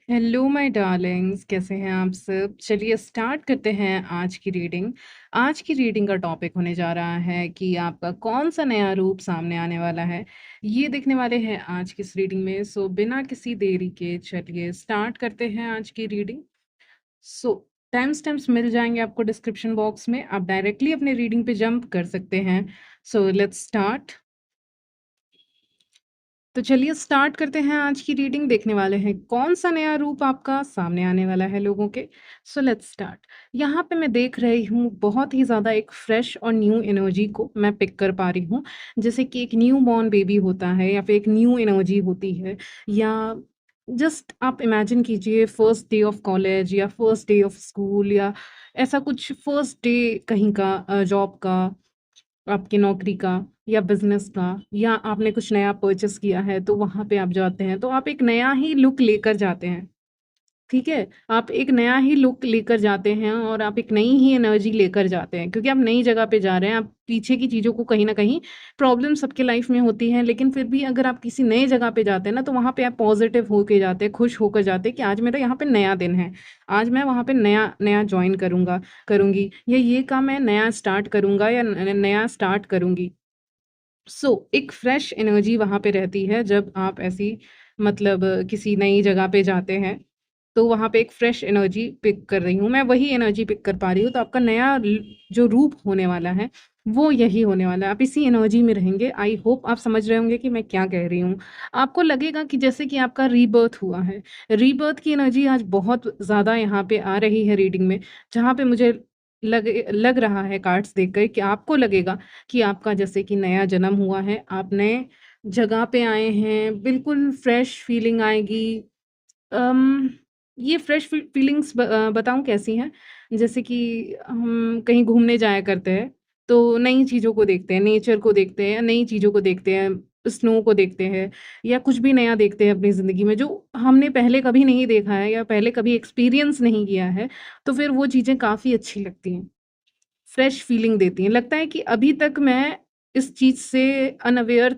Hello my Darling's, कैसे हैं आप सब? चलिए स्टार्ट करते हैं आज की रीडिंग। आज की रीडिंग का टॉपिक होने जा रहा है कि आपका कौन सा नया रूप सामने आने वाला है। ये देखने वाले हैं आज की इस रीडिंग में। सो बिना किसी देरी के चलिए स्टार्ट करते हैं आज की रीडिंग। सो टाइम स्टैम्प्स मिल जाएंगे आपको डिस्क्रिप्शन बॉक्स में, आप डायरेक्टली अपने रीडिंग पे जंप कर सकते हैं। So let's start. तो चलिए स्टार्ट करते हैं आज की रीडिंग। देखने वाले हैं कौन सा नया रूप आपका सामने आने वाला है लोगों के। So let's start. यहाँ पे मैं देख रही हूँ बहुत ही ज़्यादा एक फ्रेश और न्यू एनर्जी को मैं पिक कर पा रही हूँ। जैसे कि एक न्यू बॉर्न बेबी होता है या फिर एक न्यू एनर्जी होती है, या जस्ट आप इमेजिन कीजिए फर्स्ट डे ऑफ कॉलेज या फर्स्ट डे ऑफ स्कूल, या ऐसा कुछ फर्स्ट डे कहीं का जॉब का, आपकी नौकरी का या बिज़नेस का, या आपने कुछ नया परचेस किया है तो वहाँ पे आप जाते हैं, तो आप एक नया ही लुक लेकर जाते हैं। ठीक है? आप एक नया ही लुक लेकर जाते हैं और आप एक नई ही एनर्जी लेकर जाते हैं, क्योंकि आप नई जगह पे जा रहे हैं। आप पीछे की चीज़ों को कहीं न कहीं, प्रॉब्लम सबके लाइफ़ में होती है, लेकिन फिर भी अगर आप किसी नए जगह पे जाते हैं ना, तो वहाँ पे आप पॉज़िटिव होके जाते हैं, खुश होकर जाते हैं कि आज मेरा यहाँ पे नया दिन है। आज मैं वहाँ पे नया जॉइन करूँगा, करूँगी, या ये काम मैं नया स्टार्ट करूँगा या नया स्टार्ट करूँगी। एक फ्रेश एनर्जी वहाँ पे रहती है जब आप ऐसी, मतलब किसी नई जगह पे जाते हैं, तो वहाँ पे एक फ्रेश एनर्जी पिक कर रही हूँ, मैं वही एनर्जी पिक कर पा रही हूँ। तो आपका नया जो रूप होने वाला है वो यही होने वाला है। आप इसी एनर्जी में रहेंगे। आई होप आप समझ रहे होंगे कि मैं क्या कह रही हूँ। आपको लगेगा कि जैसे कि आपका रीबर्थ हुआ है। रीबर्थ की एनर्जी आज बहुत ज़्यादा यहाँ पे आ रही है रीडिंग में, जहाँ पे मुझे लग रहा है कार्ड्स देखकर कि आपको लगेगा कि आपका जैसे कि नया जन्म हुआ है, आप नए जगह पे आए हैं, बिल्कुल फ्रेश फीलिंग आएगी। अम, ये फ्रेश फीलिंग्स बताऊँ कैसी हैं? जैसे कि हम कहीं घूमने जाया करते हैं, तो नई चीज़ों को देखते हैं, नेचर को देखते हैं, नई चीज़ों को देखते हैं, स्नो को देखते हैं, या कुछ भी नया देखते हैं अपनी ज़िंदगी में जो हमने पहले कभी नहीं देखा है या पहले कभी एक्सपीरियंस नहीं किया है, तो फिर वो चीज़ें काफ़ी अच्छी लगती हैं। फ्रेश फीलिंग देती हैं। लगता है कि अभी तक मैं इस चीज़ से अनअवेयर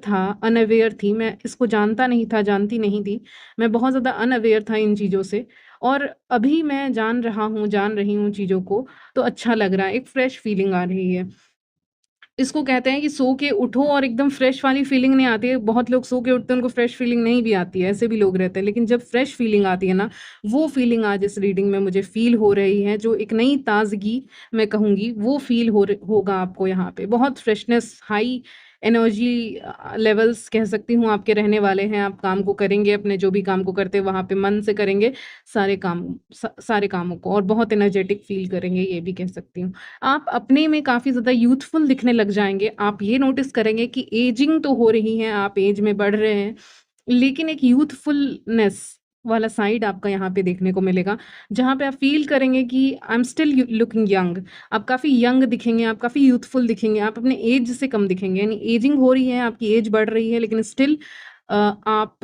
थी, मैं इसको जानता नहीं था, जानती नहीं थी। मैं बहुत ज़्यादा अनअवेयर था इन चीज़ों से, और अभी मैं जान रहा हूँ, जान रही हूँ चीज़ों को, तो अच्छा लग रहा है, एक फ्रेश फीलिंग आ रही है। इसको कहते हैं कि सो के उठो और एकदम फ्रेश वाली फीलिंग नहीं आती है। बहुत लोग सो के उठते हैं, उनको फ्रेश फीलिंग नहीं भी आती है, ऐसे भी लोग रहते हैं। लेकिन जब फ्रेश फीलिंग आती है ना, वो फीलिंग आज इस रीडिंग में मुझे फ़ील हो रही है, जो एक नई ताज़गी मैं कहूँगी, वो फ़ील होगा आपको यहाँ पे। बहुत फ्रेशनेस, हाई एनर्जी लेवल्स कह सकती हूँ आपके रहने वाले हैं। आप काम को करेंगे, अपने जो भी काम को करते हैं वहाँ पे मन से करेंगे, सारे कामों को, और बहुत एनर्जेटिक फ़ील करेंगे, ये भी कह सकती हूँ। आप अपने में काफ़ी ज़्यादा यूथफुल दिखने लग जाएँगे। आप ये नोटिस करेंगे कि एजिंग तो हो रही है, आप एज में बढ़ रहे हैं, लेकिन एक यूथफुलनेस वाला साइड आपका यहाँ पे देखने को मिलेगा, जहाँ पे आप फ़ील करेंगे कि I am still you looking young. आप काफ़ी यंग दिखेंगे, आप काफ़ी यूथफुल दिखेंगे, आप अपने एज से कम दिखेंगे। यानी एजिंग हो रही है, आपकी एज बढ़ रही है, लेकिन स्टिल आप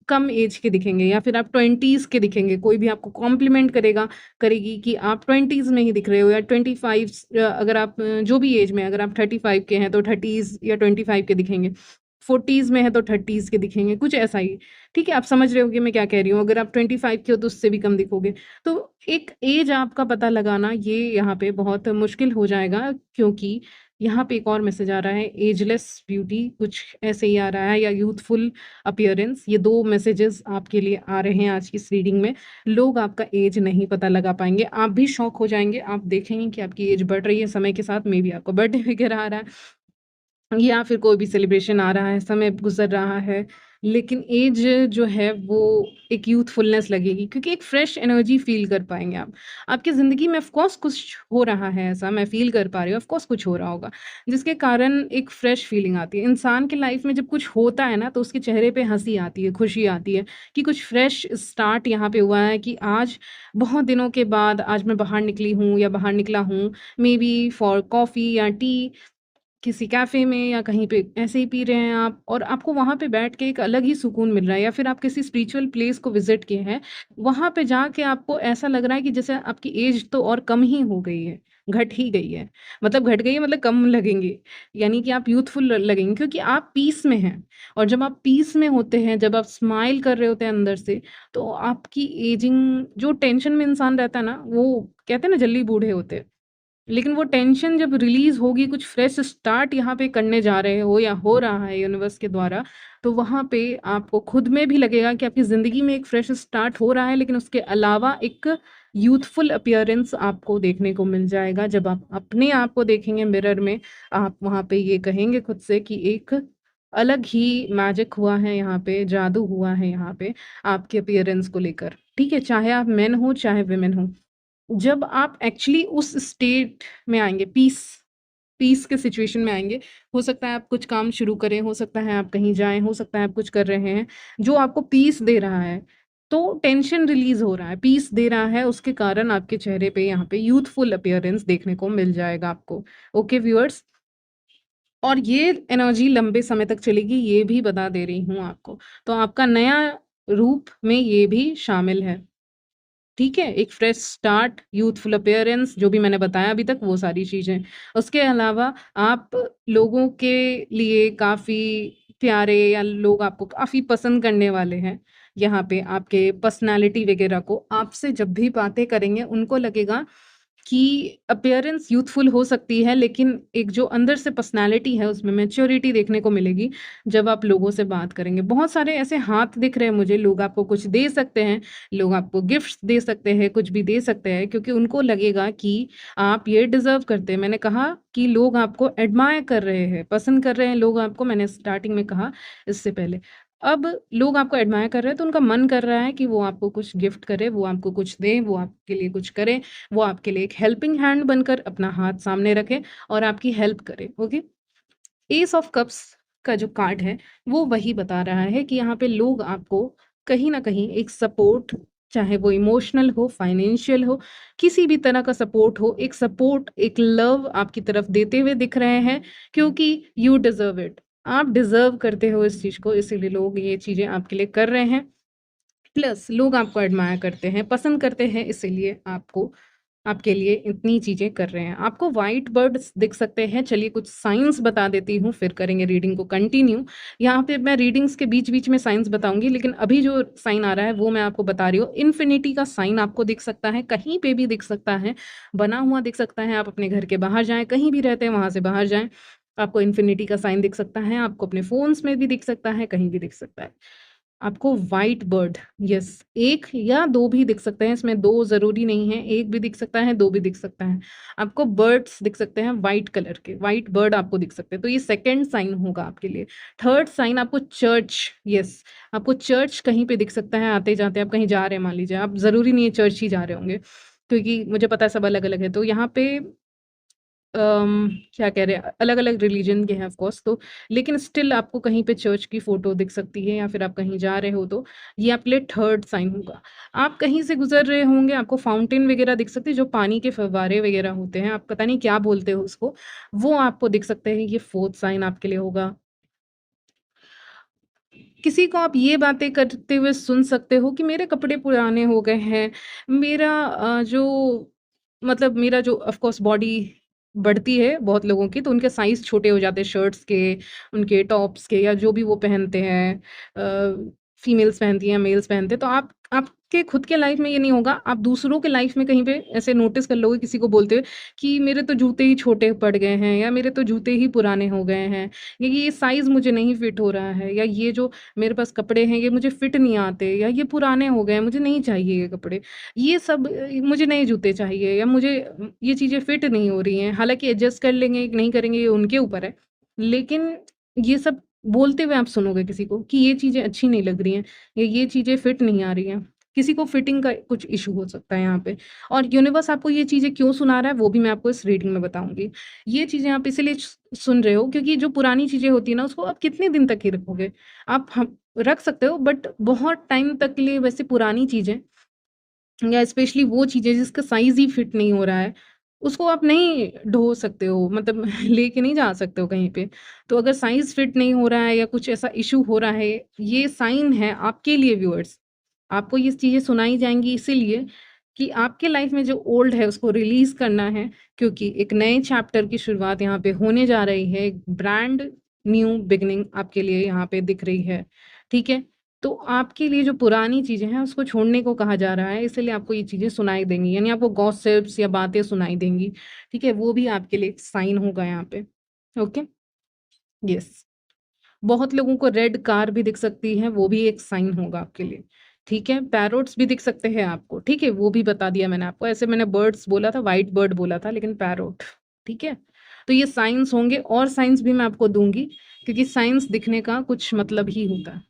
कम एज के दिखेंगे, या फिर आप 20s के दिखेंगे। कोई भी आपको कॉम्प्लीमेंट करेगी कि आप 20s में ही दिख रहे हो, या 25 अगर आप जो भी एज में, अगर आप 35 के हैं तो 30s या 25 के दिखेंगे, 40s में है तो 30s के दिखेंगे, कुछ ऐसा ही। ठीक है, आप समझ रहे होंगे मैं क्या कह रही हूँ। अगर आप 25 के हो तो उससे भी कम दिखोगे। तो एक एज आपका पता लगाना ये यहाँ पे बहुत मुश्किल हो जाएगा, क्योंकि यहाँ पे एक और मैसेज आ रहा है, एजलेस ब्यूटी, कुछ ऐसे ही आ रहा है, या यूथफुल अपीयरेंस। ये 2 मैसेजेस आपके लिए आ रहे हैं आज की इस रीडिंग में। लोग आपका एज नहीं पता लगा पाएँगे, आप भी शॉक हो जाएँगे, आप देखेंगे कि आपकी एज बढ़ रही है समय के साथ, मेबी आपका बर्थडे वगैरह आ रहा है, या फिर कोई भी सेलिब्रेशन आ रहा है, समय गुज़र रहा है, लेकिन ऐज जो है वो एक यूथफुलनेस लगेगी, क्योंकि एक फ्रेश एनर्जी फ़ील कर पाएँगे आप। आपकी ज़िंदगी में ऑफ़ कोर्स कुछ हो रहा है ऐसा, मैं फ़ील कर पा रही हूँ, ऑफ़ कोर्स कुछ हो रहा होगा, जिसके कारण एक फ्रेश फ़ीलिंग आती है। इंसान की लाइफ़ में जब कुछ होता है ना, तो उसके चेहरे पे हँसी आती है, खुशी आती है कि कुछ फ्रेश स्टार्ट यहाँ पे हुआ है, कि आज बहुत दिनों के बाद आज मैं बाहर निकली हूँ या बाहर निकला हूँ, मेबी फॉर कॉफ़ी या टी, किसी कैफ़े में या कहीं पे ऐसे ही पी रहे हैं आप, और आपको वहाँ पे बैठ के एक अलग ही सुकून मिल रहा है, या फिर आप किसी स्पिरिचुअल प्लेस को विज़िट किए हैं, वहाँ पे जाके आपको ऐसा लग रहा है कि जैसे आपकी एज तो और कम ही हो गई है। घट ही गई है। मतलब घट गई है मतलब कम लगेंगे, यानी कि आप यूथफुल लगेंगे क्योंकि आप पीस में हैं। और जब आप पीस में होते हैं, जब आप स्माइल कर रहे होते हैं अंदर से, तो आपकी एजिंग जो टेंशन में इंसान रहता है ना, वो कहते हैं ना जल्दी बूढ़े होते हैं। लेकिन वो टेंशन जब रिलीज़ होगी, कुछ फ्रेश स्टार्ट यहाँ पे करने जा रहे हो या हो रहा है यूनिवर्स के द्वारा, तो वहाँ पे आपको खुद में भी लगेगा कि आपकी ज़िंदगी में एक फ्रेश स्टार्ट हो रहा है, लेकिन उसके अलावा एक यूथफुल अपीयरेंस आपको देखने को मिल जाएगा। जब आप अपने आप को देखेंगे मिरर में, आप वहाँ पे ये कहेंगे खुद से कि एक अलग ही मैजिक हुआ है यहाँ पे, जादू हुआ है यहाँ पे आपके अपीयरेंस को लेकर। ठीक है? चाहे आप मेन हो, चाहे वुमेन हो। जब आप एक्चुअली उस स्टेट में आएँगे, पीस पीस के सिचुएशन में आएँगे, हो सकता है आप कुछ काम शुरू करें, हो सकता है आप कहीं जाएँ, हो सकता है आप कुछ कर रहे हैं, जो आपको पीस दे रहा है। तो टेंशन रिलीज़ हो रहा है, पीस दे रहा है, उसके कारण आपके चेहरे पे यहाँ पे यूथफुल अपीयरेंस देखने को मिल जाएगा आपको। ओके व्यूअर्स, और ये एनर्जी लंबे समय तक चलेगी, ये भी बता दे रही हूँ आपको। तो आपका नया रूप में ये भी शामिल है। ठीक है? एक फ्रेश स्टार्ट, यूथफुल अपीयरेंस, जो भी मैंने बताया अभी तक वो सारी चीज़ें। उसके अलावा आप लोगों के लिए काफ़ी प्यारे, या लोग आपको काफ़ी पसंद करने वाले हैं। यहाँ पे आपके पर्सनैलिटी वग़ैरह को आपसे जब भी बातें करेंगे, उनको लगेगा कि अपीयरेंस यूथफुल हो सकती है, लेकिन एक जो अंदर से पर्सनैलिटी है उसमें मैच्योरिटी देखने को मिलेगी जब आप लोगों से बात करेंगे। बहुत सारे ऐसे हाथ दिख रहे हैं मुझे, लोग आपको कुछ दे सकते हैं, लोग आपको गिफ्ट्स दे सकते हैं, कुछ भी दे सकते हैं, क्योंकि उनको लगेगा कि आप ये डिज़र्व करते हैं। मैंने कहा कि लोग आपको एडमायर कर रहे हैं, पसंद कर रहे हैं लोग आपको, मैंने स्टार्टिंग में कहा इससे पहले। अब लोग आपको एडमायर कर रहे हैं, तो उनका मन कर रहा है कि वो आपको कुछ गिफ्ट करे, वो आपको कुछ दें, वो आपके लिए कुछ करें, वो आपके लिए एक हेल्पिंग हैंड बनकर अपना हाथ सामने रखे और आपकी हेल्प करे। ओके? एस ऑफ कप्स का जो कार्ड है, वो वही बता रहा है कि यहाँ पे लोग आपको कहीं न कहीं एक सपोर्ट, चाहे वो इमोशनल हो, फाइनेंशियल हो, किसी भी तरह का सपोर्ट हो, एक सपोर्ट, एक लव आपकी तरफ देते हुए दिख रहे हैं, क्योंकि यू डिज़र्व इट। आप डिज़र्व करते हो इस चीज़ को, इसीलिए लोग ये चीज़ें आपके लिए कर रहे हैं। प्लस लोग आपको एडमायर करते हैं, पसंद करते हैं, इसीलिए आपके लिए इतनी चीज़ें कर रहे हैं। आपको व्हाइट बर्ड्स दिख सकते हैं। चलिए कुछ साइन्स बता देती हूँ, फिर करेंगे रीडिंग को कंटिन्यू। यहाँ पे मैं रीडिंग्स के बीच-बीच में साइन्स बताऊँगी, लेकिन अभी जो साइन आ रहा है वो मैं आपको बता रही हूँ। इन्फिनिटी का साइन आपको दिख सकता है, कहीं पे भी दिख सकता है, बना हुआ दिख सकता है। आप अपने घर के बाहर जाएँ, कहीं भी रहते हैं वहाँ से बाहर जाएँ, आपको इन्फिनिटी का साइन दिख सकता है। आपको अपने फ़ोन्स में भी दिख सकता है, कहीं भी दिख सकता है। आपको व्हाइट बर्ड, यस, 1 या 2 भी दिख सकते हैं, इसमें 2 ज़रूरी नहीं है, 1 भी दिख सकता है, 2 भी दिख सकता है। आपको बर्ड्स दिख सकते हैं व्हाइट कलर के, व्हाइट बर्ड आपको दिख सकते हैं, तो ये सेकंड साइन होगा आपके लिए। थर्ड साइन आपको चर्च, यस, आपको चर्च कहीं पे दिख सकता है, आते-जाते आप कहीं जा रहे हैं मान लीजिए, आप ज़रूरी नहीं है चर्च ही जा रहे होंगे, क्योंकि मुझे पता है सब अलग-अलग है, तो यहाँ पे क्या कह रहे हैं, अलग-अलग रिलीजन के हैं ऑफ कोर्स, तो लेकिन स्टिल आपको कहीं पे चर्च की फ़ोटो दिख सकती है, या फिर आप कहीं जा रहे हो तो ये आपके लिए थर्ड साइन होगा। आप कहीं से गुज़र रहे होंगे, आपको फाउंटेन वग़ैरह दिख सकती है, जो पानी के फव्वारे वग़ैरह होते हैं, आप पता नहीं क्या बोलते हो उसको, वो आपको दिख सकते हैं, ये फोर्थ साइन आपके लिए होगा। किसी को आप ये बातें करते हुए सुन सकते हो कि मेरे कपड़े पुराने हो गए हैं, मेरा जो मतलब मेरा जो ऑफ कोर्स बॉडी बढ़ती है बहुत लोगों की, तो उनके साइज़ छोटे हो जाते हैं शर्ट्स के, उनके टॉप्स के, या जो भी वो पहनते हैं। फीमेल्स पहनती हैं, मेल्स पहनते हैं, तो आपके खुद के लाइफ़ में ये नहीं होगा, आप दूसरों के लाइफ़ में कहीं पे ऐसे नोटिस कर लोगे किसी को बोलते हुए कि मेरे तो जूते ही छोटे पड़ गए हैं, या मेरे तो जूते ही पुराने हो गए हैं, या ये साइज़ मुझे नहीं फिट हो रहा है, या ये जो मेरे पास कपड़े हैं ये मुझे फिट नहीं आते, या ये पुराने हो गए हैं, मुझे नहीं चाहिए ये कपड़े। ये सब मुझे नए जूते चाहिए, या मुझे ये चीज़ें फिट नहीं हो रही हैं। हालाँकि एडजस्ट कर लेंगे, नहीं करेंगे, ये उनके ऊपर है। लेकिन ये सब बोलते हुए आप सुनोगे किसी को कि ये चीज़ें अच्छी नहीं लग रही हैं, या ये चीज़ें फिट नहीं आ रही हैं। किसी को फिटिंग का कुछ इश्यू हो सकता है यहाँ पे, और यूनिवर्स आपको ये चीज़ें क्यों सुना रहा है वो भी मैं आपको इस रीडिंग में बताऊँगी। ये चीज़ें आप इसीलिए सुन रहे हो क्योंकि जो पुरानी चीज़ें होती हैं ना उसको आप कितने दिन तक ही रखोगे? आप हम रख सकते हो, बट बहुत टाइम तक के लिए वैसे पुरानी चीज़ें, या स्पेशली वो चीज़ें जिसका साइज़ ही फिट नहीं हो रहा है, उसको आप नहीं ढो सकते हो, मतलब लेके नहीं जा सकते हो कहीं पे। तो अगर साइज़ फिट नहीं हो रहा है या कुछ ऐसा इश्यू हो रहा है, ये साइन है आपके लिए व्यूअर्स। आपको ये चीज़ें सुनाई जाएँगी इसीलिए कि आपके लाइफ में जो ओल्ड है उसको रिलीज़ करना है, क्योंकि एक नए चैप्टर की शुरुआत यहाँ पे होने जा रही है। एक ब्रांड न्यू बिगिनिंग आपके लिए यहाँ पे दिख रही है, ठीक है? तो आपके लिए जो पुरानी चीज़ें हैं उसको छोड़ने को कहा जा रहा है, इसलिए आपको ये चीज़ें सुनाई देंगी, यानी आपको गॉसिप्स या बातें सुनाई देंगी, ठीक है? वो भी आपके लिए एक साइन होगा यहाँ पे, ओके? यस। बहुत लोगों को रेड कार भी दिख सकती है, वो भी एक साइन होगा आपके लिए, ठीक है? पैरोट्स भी दिख सकते हैं आपको, ठीक है? वो भी बता दिया मैंने आपको, ऐसे मैंने बर्ड्स बोला था, व्हाइट बर्ड बोला था, लेकिन पैरोट, ठीक है? तो ये साइन्स होंगे और साइन्स भी मैं आपको दूँगी, क्योंकि साइन्स दिखने का कुछ मतलब ही होता है।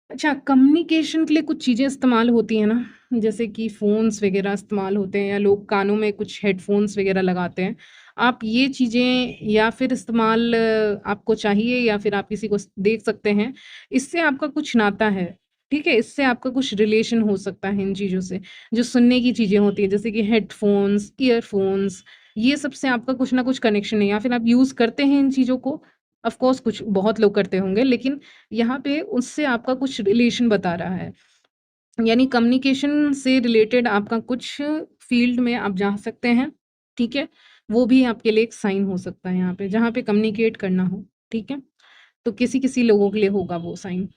अच्छा, कम्युनिकेशन के लिए कुछ चीज़ें इस्तेमाल होती हैं ना, जैसे कि फ़ोन्स वग़ैरह इस्तेमाल होते हैं या लोग कानों में कुछ हेडफ़ोन्स वग़ैरह लगाते हैं। आप ये चीज़ें या फिर इस्तेमाल आपको चाहिए या फिर आप किसी को स देख सकते हैं। इससे आपका कुछ नाता है, ठीक है? इससे आपका कुछ रिलेशन हो सकता है इन चीज़ों से। जो सुनने की चीज़ें होती हैं जैसे कि हेडफ़ोन्स, ईयरफ़ोन्स, ये सब से आपका कुछ ना कुछ कनेक्शन है या फिर आप यूज़ करते हैं इन चीज़ों को। ऑफ़ कोर्स कुछ बहुत लोग करते होंगे, लेकिन यहाँ पे उससे आपका कुछ रिलेशन बता रहा है। यानी कम्युनिकेशन से रिलेटेड आपका कुछ फ़ील्ड में आप जा सकते हैं, ठीक है? वो भी आपके लिए एक साइन हो सकता है यहाँ पे, जहाँ पे कम्युनिकेट करना हो, ठीक है? तो किसी-किसी लोगों के लिए होगा वो साइन।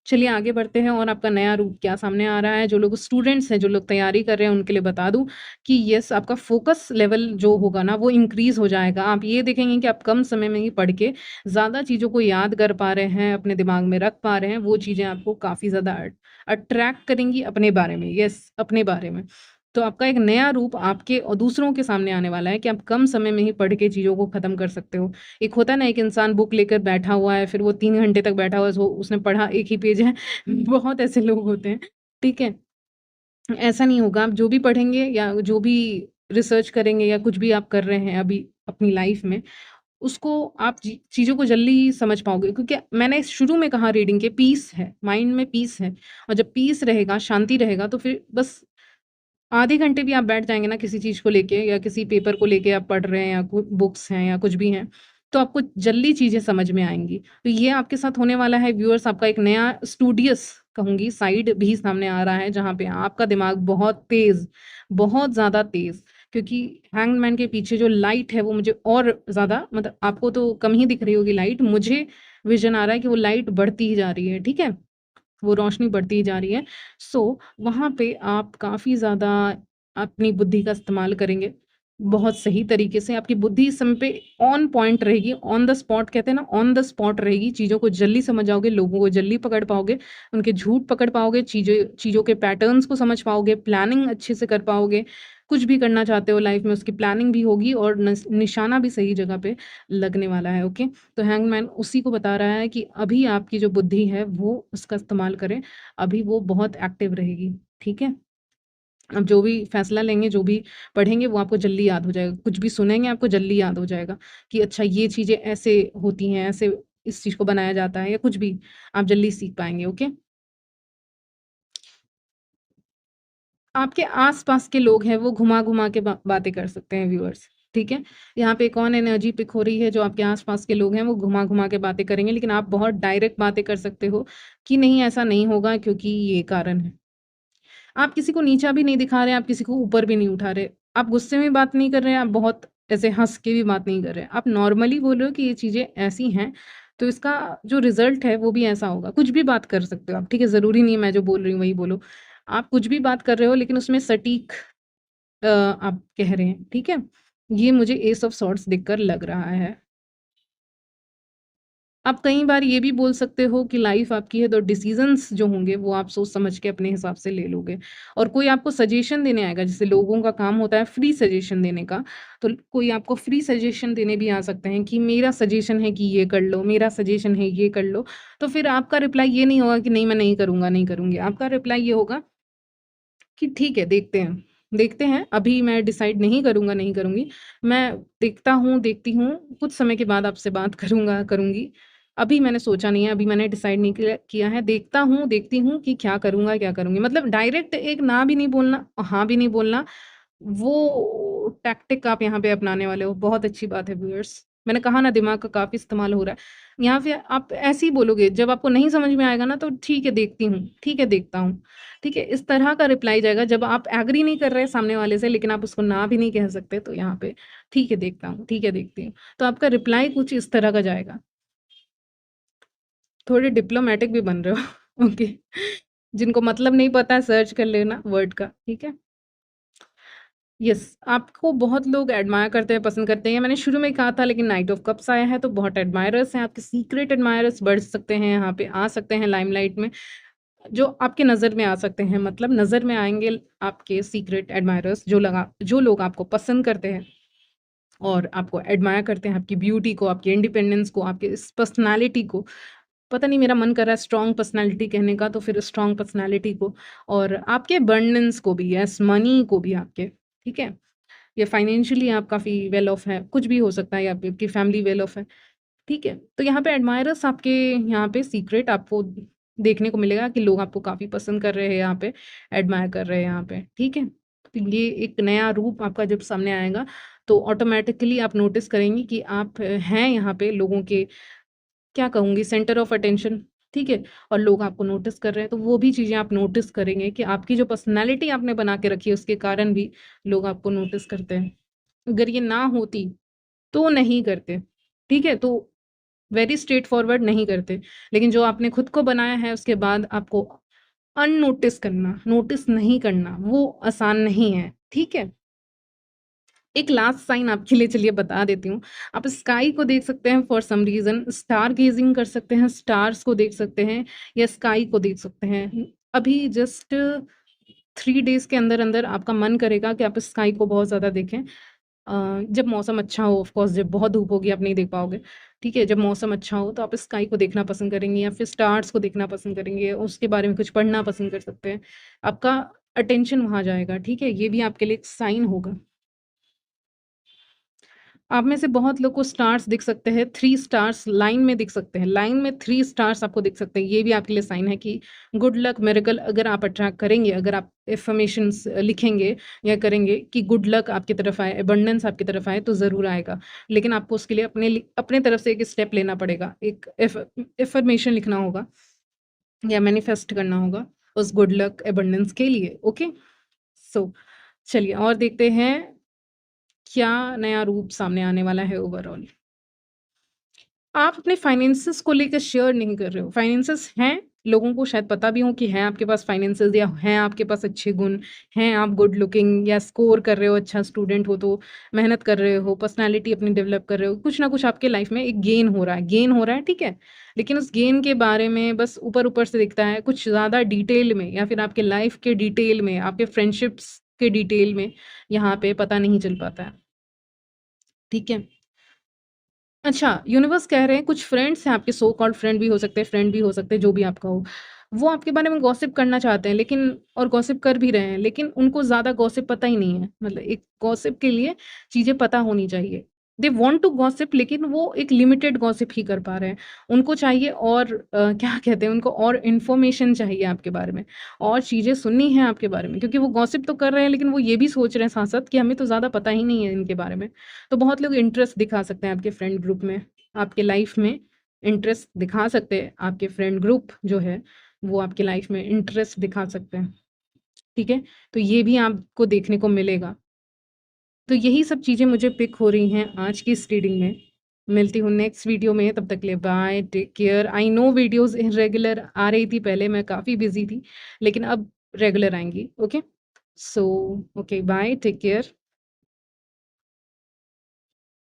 चलिए आगे बढ़ते हैं और आपका नया रूप क्या सामने आ रहा है। जो लोग स्टूडेंट्स हैं, जो लोग तैयारी कर रहे हैं, उनके लिए बता दूँ कि येस आपका फ़ोकस लेवल जो होगा ना वो इंक्रीज़ हो जाएगा। आप ये देखेंगे कि आप कम समय में ही पढ़ के ज़्यादा चीज़ों को याद कर पा रहे हैं, अपने दिमाग में रख पा रहे हैं, वो चीज़ें आपको काफ़ी ज़्यादा अट्रैक्ट करेंगी अपने बारे में। येस, अपने बारे में। तो आपका एक नया रूप आपके और दूसरों के सामने आने वाला है कि आप कम समय में ही पढ़ के चीज़ों को ख़त्म कर सकते हो। एक होता है ना, एक इंसान बुक लेकर बैठा हुआ है, फिर वो 3 घंटे तक बैठा हुआ है, सो उसने पढ़ा 1 ही पेज है। बहुत ऐसे लोग होते हैं, ठीक है? ऐसा नहीं होगा, आप जो भी पढ़ेंगे या जो भी रिसर्च करेंगे या कुछ भी आप कर रहे हैं अभी अपनी लाइफ़ में, उसको आप चीज़ों को जल्दी समझ पाओगे, क्योंकि मैंने शुरू में कहा रीडिंग के पीस है, माइंड में पीस है और जब पीस रहेगा, शांति रहेगा तो फिर बस आधे घंटे भी आप बैठ जाएँगे ना किसी चीज़ को लेके या किसी पेपर को लेके आप पढ़ रहे हैं या बुक्स हैं या कुछ भी हैं, तो आपको जल्दी चीज़ें समझ में आएँगी। तो ये आपके साथ होने वाला है व्यूअर्स, आपका एक नया स्टूडियस कहूँगी साइड भी सामने आ रहा है, जहाँ पे आपका दिमाग बहुत तेज़, बहुत ज़्यादा तेज़, क्योंकि हैंगमैन के पीछे जो लाइट है वो मुझे और ज़्यादा, मतलब आपको तो कम ही दिख रही होगी लाइट, मुझे विज़न आ रहा है कि वो लाइट बढ़ती ही जा रही है, ठीक है? वो रोशनी बढ़ती ही जा रही है। सो वहाँ पे आप काफ़ी ज़्यादा अपनी बुद्धि का इस्तेमाल करेंगे, बहुत सही तरीके से। आपकी बुद्धि इस समय पे ऑन पॉइंट रहेगी, ऑन द स्पॉट कहते हैं ना, ऑन द स्पॉट रहेगी। चीज़ों को जल्दी समझ जाओगे, लोगों को जल्दी पकड़ पाओगे, उनके झूठ पकड़ पाओगे, चीज़ें चीज़ों के पैटर्न्स को समझ पाओगे, प्लानिंग अच्छे से कर पाओगे। कुछ भी करना चाहते हो लाइफ़ में उसकी प्लानिंग भी होगी और निशाना भी सही जगह पे लगने वाला है, ओके? तो हैंगमैन उसी को बता रहा है कि अभी आपकी जो बुद्धि है वो उसका इस्तेमाल करें, अभी वो बहुत एक्टिव रहेगी, ठीक है? अब जो भी फैसला लेंगे, जो भी पढ़ेंगे वो आपको जल्दी याद हो जाएगा, कुछ भी सुनेंगे आपको जल्दी याद हो जाएगा कि अच्छा ये चीज़ें ऐसे होती हैं, ऐसे इस चीज़ को बनाया जाता है या कुछ भी, आप जल्दी सीख पाएँगे, ओके? आपके आस-पास के लोग हैं, वो घुमा-घुमा के बातें कर सकते हैं व्यूअर्स, ठीक है? यहाँ पे एक और एनर्जी पिक हो रही है, जो आपके आस-पास के लोग हैं, वो घुमा-घुमा के बातें करेंगे, लेकिन आप बहुत डायरेक्ट बातें कर सकते हो कि नहीं ऐसा नहीं होगा क्योंकि ये कारण है। आप किसी को नीचा भी नहीं दिखा रहे हैं, आप किसी को ऊपर भी नहीं उठा रहे। आप गुस्से में बात नहीं कर रहे हैं, आप बहुत ऐसे हँस के भी बात नहीं कर रहे हैं। आप नॉर्मली बोल रहे हो कि ये चीज़ें ऐसी हैं, तो इसका जो रिज़ल्ट है वो भी ऐसा होगा। कुछ भी बात कर सकते हो आप, ठीक है? ज़रूरी नहीं है मैं जो बोल रही हूँ वही बोलो। आप कुछ भी बात कर रहे हो लेकिन उसमें सटीक आप कह रहे हैं, ठीक है? ये मुझे एस ऑफ सॉर्ड्स दिखकर लग रहा है। आप कई बार ये भी बोल सकते हो कि लाइफ आपकी है तो डिसीजंस जो होंगे वो आप सोच समझ के अपने हिसाब से ले लोगे, और कोई आपको सजेशन देने आएगा, जैसे लोगों का काम होता है फ्री सजेशन देने का, तो कोई आपको फ्री सजेशन देने भी आ सकते हैं कि मेरा सजेशन है कि ये कर लो, मेरा सजेशन है ये कर लो। तो फिर आपका रिप्लाई ये नहीं होगा कि नहीं मैं नहीं करूँगा, नहीं करूँगी। आपका रिप्लाई ये होगा कि ठीक है, देखते हैं, अभी मैं डिसाइड नहीं करूँगा, नहीं करूँगी। मैं देखता हूँ, देखती हूँ, कुछ समय के बाद आपसे बात करूँगा, करूँगी। अभी मैंने सोचा नहीं है, अभी मैंने डिसाइड नहीं किया है, देखता हूँ, देखती हूँ कि क्या करूँगा, क्या करूँगी। मतलब डायरेक्ट एक ना भी नहीं बोलना, हाँ भी नहीं बोलना, वो टैक्टिक आप यहाँ पे अपनाने वाले हो। बहुत अच्छी बात है व्यूअर्स। मैंने कहा ना दिमाग का काफ़ी इस्तेमाल हो रहा है। यहाँ पे आप ऐसे ही बोलोगे, जब आपको नहीं समझ में आएगा ना तो ठीक है देखती हूँ, ठीक है देखता हूँ, ठीक है? इस तरह का रिप्लाई जाएगा जब आप एग्री नहीं कर रहे सामने वाले से लेकिन आप उसको ना भी नहीं कह सकते तो यहाँ पे ठीक है देखता हूँ, ठीक है देखती हूँ। तो आपका रिप्लाई कुछ इस तरह का जाएगा। थोड़े डिप्लोमैटिक भी बन रहे हो। ओके। जिनको मतलब नहीं पता है सर्च कर लेना वर्ड का, ठीक है? यस, आपको बहुत लोग एडमायर करते हैं, पसंद करते हैं। मैंने शुरू में ही कहा था लेकिन नाइट ऑफ कप्स आया है तो बहुत एडमायरर्स हैं, आपके सीक्रेट एडमायरर्स बढ़ सकते हैं, यहाँ पे आ सकते हैं लाइमलाइट में, जो आपके नज़र में आ सकते हैं। मतलब नज़र में आएँगे आपके सीक्रेट एडमायरर्स जो लोग आपको पसंद करते हैं और आपको एडमायर करते हैं, आपकी ब्यूटी को, आपकी इंडिपेंडेंस को, आपकी इस पर्सनैलिटी को। पता नहीं मेरा मन कर रहा है स्ट्रॉन्ग पर्सनैलिटी कहने का तो फिर स्ट्रॉन्ग पर्सनैलिटी को और आपके अबंडेंस को भी, यस मनी को भी आपके, ठीक है? या फाइनेंशियली आप काफ़ी वेल ऑफ हैं, कुछ भी हो सकता है या आपकी फैमिली वेल ऑफ है, ठीक है? तो यहाँ पे एडमायरर्स आपके यहाँ पे सीक्रेट आपको देखने को मिलेगा कि लोग आपको काफ़ी पसंद कर रहे हैं यहाँ पे, एडमायर कर रहे हैं यहाँ पे, ठीक है? तो ये एक नया रूप आपका जब सामने आएगा, तो ऑटोमैटिकली आप नोटिस करेंगी कि आप हैं यहाँ पे लोगों के क्या कहूँगी सेंटर ऑफ अटेंशन, ठीक है? और लोग आपको नोटिस कर रहे हैं, तो वो भी चीज़ें आप नोटिस करेंगे कि आपकी जो पर्सनैलिटी आपने बना के रखी है, उसके कारण भी लोग आपको नोटिस करते हैं। अगर ये ना होती, तो नहीं करते, ठीक है? तो वेरी स्ट्रेट फॉरवर्ड नहीं करते। लेकिन जो आपने खुद को बनाया है, उसके बाद आपको अननोटिस करना, नोटिस नहीं करना, वो आसान नहीं है, ठीक है? एक लास्ट साइन आपके लिए चलिए बता देती हूँ। आप स्काई को देख सकते हैं फॉर सम रीज़न, स्टार गेज़िंग कर सकते हैं, स्टार्स को देख सकते हैं या स्काई को देख सकते हैं। अभी जस्ट 3 डेज़ के अंदर-अंदर आपका मन करेगा कि आप स्काई को बहुत ज़्यादा देखें। जब मौसम अच्छा हो ऑफ कोर्स, जब बहुत धूप होगी आप नहीं देख पाओगे, ठीक है? जब मौसम अच्छा हो तो आप स्काई को देखना पसंद करेंगे या फिर स्टार्स को देखना पसंद करेंगे, उसके बारे में कुछ पढ़ना पसंद कर सकते हैं। आपका अटेंशन वहाँ जाएगा, ठीक है? ये भी आपके लिए एक साइन होगा। आप में से बहुत लोग को स्टार्स दिख सकते हैं, 3 स्टार्स लाइन में दिख सकते हैं, लाइन में 3 स्टार्स आपको दिख सकते हैं, ये भी आपके लिए साइन है कि गुड लक, मिरेकल अगर आप अट्रैक्ट करेंगे, अगर आप अफ़र्मेशंस लिखेंगे या करेंगे कि गुड लक आपकी तरफ आए, अबंडेंस आपकी तरफ आए, तो ज़रूर आएगा। लेकिन आपको उसके लिए अपने तरफ से एक स्टेप लेना पड़ेगा, एक अफ़र्मेशन लिखना होगा या मैनिफेस्ट करना होगा उस गुड लक, अबंडेंस के लिए, ओके? सो चलिए और देखते हैं क्या नया रूप सामने आने वाला है ओवरऑल। आप अपने फाइनेंसेस को लेकर शेयर नहीं कर रहे हो। फाइनेंसेस हैं, लोगों को शायद पता भी हो कि हैं आपके पास फाइनेंसेस या हैं आपके पास अच्छे गुण, हैं आप गुड लुकिंग या स्कोर कर रहे हो, अच्छा स्टूडेंट हो तो मेहनत कर रहे हो, पर्सनैलिटी अपनी डेवलप कर रहे हो, कुछ ना कुछ आपके लाइफ में एक गेन हो रहा है, ठीक है? लेकिन उस गेन के बारे में बस ऊपर-ऊपर से दिखता है, कुछ ज़्यादा डिटेल में या फिर आपके लाइफ के डिटेल में, आपके फ्रेंडशिप्स के डिटेल में यहाँ पे पता नहीं चल पाता है, ठीक है? अच्छा, यूनिवर्स कह रहे हैं कुछ फ्रेंड्स हैं आपके सो कॉल्ड फ्रेंड भी हो सकते हैं, जो भी आपका हो। वो आपके बारे में गॉसिप करना चाहते हैं लेकिन और गॉसिप कर भी रहे हैं, लेकिन उनको ज़्यादा गॉसिप पता ही नहीं है। मतलब एक गॉसिप के लिए चीज़ें पता होनी चाहिए। दे वांट टू गॉसिप लेकिन वो एक लिमिटेड गॉसिप ही कर पा रहे हैं। उनको चाहिए और क्या कहते हैं उनको और इन्फॉर्मेशन चाहिए आपके बारे में, और चीज़ें सुननी है आपके बारे में क्योंकि वो गॉसिप तो कर रहे हैं लेकिन वो ये भी सोच रहे हैं साथ-साथ कि हमें तो ज़्यादा पता ही नहीं है इनके बारे में। तो बहुत लोग इंटरेस्ट दिखा सकते हैं आपके फ्रेंड ग्रुप में, आपके लाइफ में इंटरेस्ट दिखा सकते हैं, आपके फ्रेंड ग्रुप जो है, वो आपके लाइफ में इंटरेस्ट दिखा सकते हैं, ठीक है? तो ये भी आपको देखने को मिलेगा। तो यही सब चीज़ें मुझे पिक हो रही हैं आज की इस रीडिंग में। मिलती हूँ नेक्स्ट वीडियो में, तब तक के लिए bye, take care. I know videos irregular आ रही थी पहले, मैं काफ़ी बिज़ी थी, लेकिन अब रेगुलर आएँगी, okay? So okay bye, take care.